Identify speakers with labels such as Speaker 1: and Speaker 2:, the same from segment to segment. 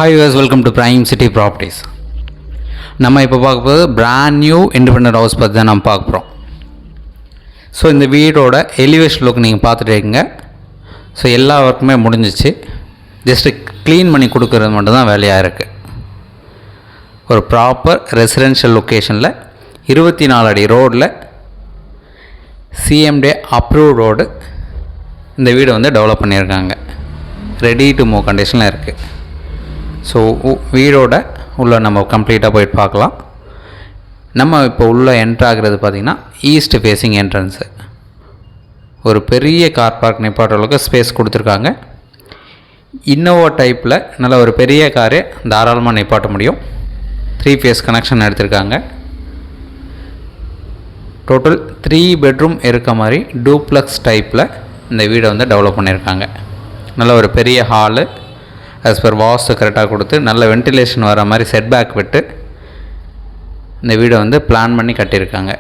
Speaker 1: Hi guys, welcome to Prime City Properties. நம்ம இப்போ பார்க்க போகிறது பிராண்ட் நியூ இண்டிபெண்டன்ட் ஹவுஸ் பற்றி தான் நம்ம பார்க்க போகிறோம். ஸோ இந்த வீடோட எலிவேஷன் லுக் நீங்கள் பார்த்துட்டு இருக்கீங்க. ஸோ எல்லா ஒர்க்குமே முடிஞ்சிச்சு. ஜஸ்ட்டு க்ளீன் பண்ணி கொடுக்குறது மட்டும்தான் வேலையாக இருக்குது. ஒரு ப்ராப்பர் ரெசிடென்ஷியல் லொக்கேஷனில் 24 அடி ரோடில் CMDA அப்ரூவ் ரோடு இந்த வீடு வந்து டெவலப் பண்ணியிருக்காங்க. ரெடி டு மூவ் கண்டிஷனில் இருக்குது. ஸோ வீடோட உள்ளே நம்ம கம்ப்ளீட்டாக போயிட்டு பார்க்கலாம். நம்ம இப்போ உள்ளே என்ட்ரு ஆகிறது பார்த்திங்கன்னா ஈஸ்ட் ஃபேஸிங் என்ட்ரன்ஸு. ஒரு பெரிய கார் பார்க் நிப்பாட்டுற அளவுக்கு ஸ்பேஸ் கொடுத்துருக்காங்க. இன்னோவா டைப்பில் நல்ல ஒரு பெரிய காரே தாராளமாக நிப்பாட்ட முடியும். 3 ஃபேஸ் கனெக்ஷன் எடுத்திருக்காங்க. டோட்டல் 3 பெட்ரூம் இருக்க மாதிரி டூப்ளக்ஸ் டைப்பில் இந்த வீடை வந்து டெவலப் பண்ணியிருக்காங்க. நல்ல ஒரு பெரிய ஹாலு ஆஸ் பர் வாஸ்து கரெக்டாக கொடுத்து நல்ல வென்டிலேஷன் வர மாதிரி செட்பேக் விட்டு இந்த வீடை வந்து பிளான் பண்ணி கட்டியிருக்காங்க.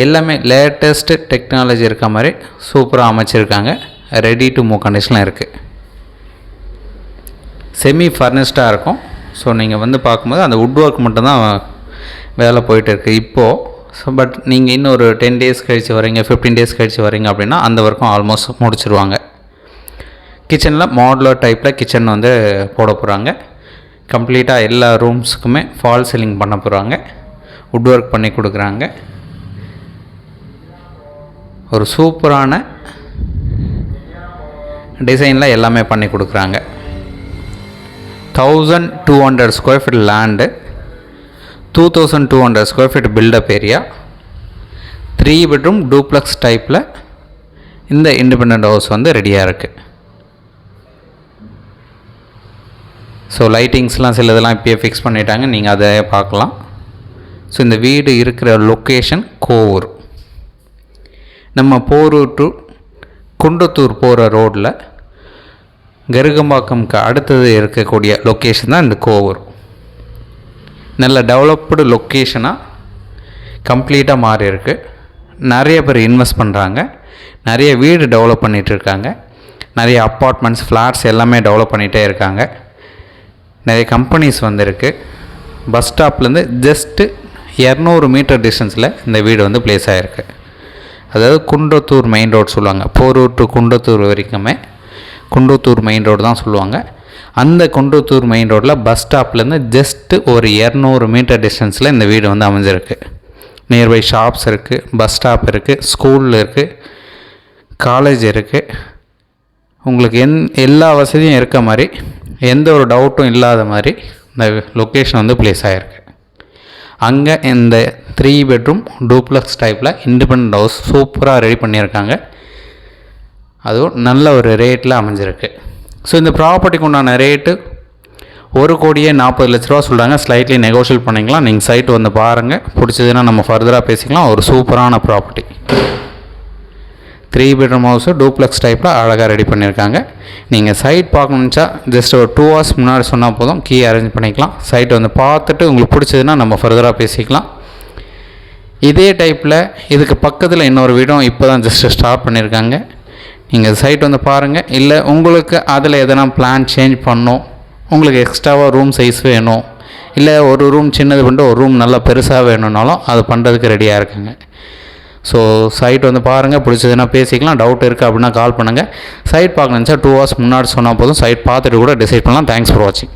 Speaker 1: எல்லாமே லேட்டஸ்ட்டு டெக்னாலஜி இருக்க மாதிரி சூப்பராக அமைச்சிருக்காங்க. ரெடி டு மூவ் கண்டிஷனில் இருக்குது. செமி ஃபர்னிஷ்டாக இருக்கும். ஸோ நீங்கள் வந்து பார்க்கும்போது அந்த வுட் ஒர்க் மட்டும்தான் வேலை போயிட்டு இருக்குது இப்போது. ஸோ பட் நீங்கள் இன்னும் ஒரு 10 days கழித்து வரீங்க, 15 days கழித்து வரீங்க அப்படின்னா அந்த ஒர்க்கும் ஆல்மோஸ்ட் முடிச்சிருவாங்க. கிச்சனில் மாடுலர் டைப்பில் கிச்சன் வந்து போட போகிறாங்க. கம்ப்ளீட்டாக எல்லா ரூம்ஸுக்குமே ஃபால் சீலிங் பண்ண போகிறாங்க. வுட் ஒர்க் பண்ணி கொடுக்குறாங்க. ஒரு சூப்பரான டிசைனில் எல்லாமே பண்ணி கொடுக்குறாங்க. 1200 square feet land, 2200 square feet built up area, 3 bedroom duplex டைப்பில் இந்த இண்டிபெண்டன்ட் ஹவுஸ் வந்து ரெடியாக இருக்குது. ஸோ லைட்டிங்ஸ்லாம் சில இதெல்லாம் இப்போயே ஃபிக்ஸ் பண்ணிட்டாங்க, நீங்கள் அதை பார்க்கலாம். ஸோ இந்த வீடு இருக்கிற லொக்கேஷன் கோவூர். நம்ம போரூர் டு குண்டத்தூர் போகிற ரோடில் கருகம்பாக்கம்க்கு அடுத்தது இருக்கக்கூடிய லொக்கேஷன் தான் இந்த கோவூர். நல்ல டெவலப்டு லொக்கேஷனாக கம்ப்ளீட்டாக மாறி இருக்குது. நிறைய பேர் இன்வெஸ்ட் பண்ணுறாங்க. நிறைய வீடு டெவலப் பண்ணிகிட்ருக்காங்க. நிறைய அப்பார்ட்மெண்ட்ஸ், ஃப்ளாட்ஸ் எல்லாமே டெவலப் பண்ணிகிட்டே இருக்காங்க. நிறைய கம்பெனிஸ் வந்துருக்கு. பஸ் ஸ்டாப்லேருந்து ஜஸ்ட்டு 200 மீட்டர் டிஸ்டன்ஸில் இந்த வீடு வந்து பிளேஸ் ஆகிருக்கு. அதாவது குண்டத்தூர் மெயின் ரோடு சொல்லுவாங்க. போரூர் டு குண்டத்தூர் வரைக்குமே குண்டத்தூர் மெயின் ரோடு தான் சொல்லுவாங்க. அந்த குண்டத்தூர் மெயின் ரோட்டில் பஸ் ஸ்டாப்லேருந்து ஜஸ்ட்டு ஒரு 200 மீட்டர் டிஸ்டன்ஸில் இந்த வீடு வந்து அமைஞ்சிருக்கு. நியர்பை ஷாப்ஸ் இருக்குது, பஸ் ஸ்டாப் இருக்குது, ஸ்கூல் இருக்குது, காலேஜ் இருக்குது. உங்களுக்கு எல்லா வசதியும் இருக்க மாதிரி, எந்த ஒரு டவுட்டும் இல்லாத மாதிரி இந்த லொக்கேஷன் வந்து பிளேஸ் ஆகிருக்கு. அங்கே இந்த 3 பெட்ரூம் டூப்ளக்ஸ் டைப்பில் இண்டிபெண்டன்ட் ஹவுஸ் சூப்பராக ரெடி பண்ணியிருக்காங்க. அதுவும் நல்ல ஒரு ரேட்டில் அமைஞ்சிருக்கு. ஸோ இந்த ப்ராப்பர்ட்டிக்கு உண்டான ரேட்டு 1,40 லட்ச ரூபா சொல்கிறாங்க. ஸ்லைட்லி நெகோஷியேட் பண்ணிக்கலாம். நீங்கள் சைட்டு வந்து பாருங்கள், பிடிச்சதுன்னா நம்ம ஃபர்தராக பேசிக்கலாம். ஒரு சூப்பரான ப்ராப்பர்ட்டி. 3 பெட்ரூம் ஹவுஸு டூப்ளக்ஸ் டைப்பில் அழகாக ரெடி பண்ணியிருக்காங்க. நீங்கள் சைட் பார்க்கணுச்சா ஜஸ்ட் ஒரு 2 hours முன்னாடி சொன்னால் போதும், கீ அரேஞ்ச் பண்ணிக்கலாம். சைட்டை வந்து பார்த்துட்டு உங்களுக்கு பிடிச்சதுன்னா நம்ம ஃபர்தராக பேசிக்கலாம். இதே டைப்பில் இதுக்கு பக்கத்தில் இன்னொரு வீடும் இப்போ தான் ஜஸ்ட்டு ஸ்டார்ட் பண்ணியிருக்காங்க. நீங்கள் சைட் வந்து பாருங்கள். இல்லை உங்களுக்கு அதில் எதனா பிளான் சேஞ்ச் பண்ணணும், உங்களுக்கு எக்ஸ்ட்ராவாக ரூம் சைஸ் வேணும், இல்லை ஒரு ரூம் சின்னது பண்ணிட்டு ஒரு ரூம் நல்லா பெருசாக வேணும்னாலும் அது பண்ணுறதுக்கு ரெடியாக இருக்காங்க. ஸோ சைட் வந்து பாருங்கள், பிடிச்சதுன்னா பேசிக்கலாம். டவுட் இருக்குது அப்படின்னா கால் பண்ணுங்கள். சைட் பார்க்கணுச்சா 2 hours முன்னாடி சொன்னால் போதும், சைட் பார்த்துட்டு கூட டிசைட் பண்ணலாம். தேங்க்ஸ் ஃபார் வாட்சிங்.